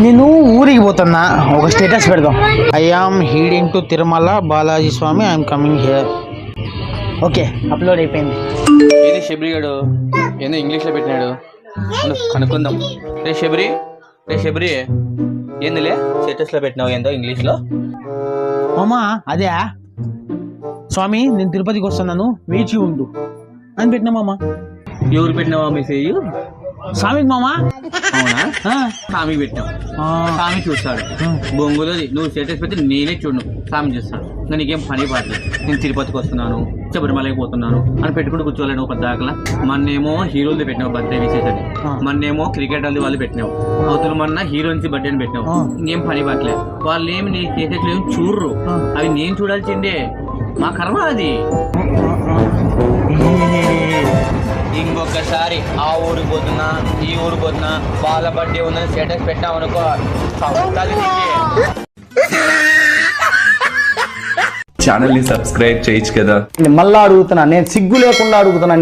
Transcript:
నేను ఊరికి పోతున్నా, ఒక స్టేటస్ పెడదాం. I am heading to Tirumala Balaji Swamy, I'm coming here. Okay, upload అయిపోయింది. ఏది శబరిగాడు ఏందో ఇంగ్లీష్లో పెట్టినాడు, కనుక్కుందాం. రే శబరి ఏందిలే స్టేటస్లో పెట్టినావు ఏందో ఇంగ్లీష్లో. మామా అదే స్వామి, నేను తిరుపతికి వస్తున్నాను, వేచి ఉండు అని పెట్టినా మామ. ఎవరు పెట్టినావా మెసేజ్? స్వామికి మామా. అవునా? స్వామికి పెట్టావు, స్వామి చూస్తాడు. బొంగులో నువ్వు స్టేటస్ పెడితే నేనే చూడను, స్వామి చూస్తాడు. నీకేం పని పాటలేదు. నేను తిరుపతికి వస్తున్నాను, శబరిమలకి పోతున్నాను అని పెట్టుకుంటూ కూర్చోలేను ఒక దాకలా. మొన్నేమో హీరోలు పెట్టినావు బర్త్డే విశేష అని, మొన్నేమో క్రికెట్ వాళ్ళు పెట్టినావు, అవతల మొన్న హీరోయిన్స్ బర్త్డే అని పెట్టినావు. ఇంకేం పని పాటలేదు. వాళ్ళు ఏమి నీ స్టేటస్లో ఏమి చూడరు, అవి నేను చూడాల్సిందే, మా కర్మ అది. ఇంకొకసారి ఆ ఊరికి పోతున్నా ఈ ఊరికి పోతున్నా వాళ్ళ బర్త్డే ఉందని స్టేటస్ పెట్టామనుకో, ఛానల్ ని సబ్స్క్రైబ్ చేయొచ్చు కదా. మళ్ళా అడుగుతున్నా, నేను సిగ్గు లేకుండా అడుగుతున్నా.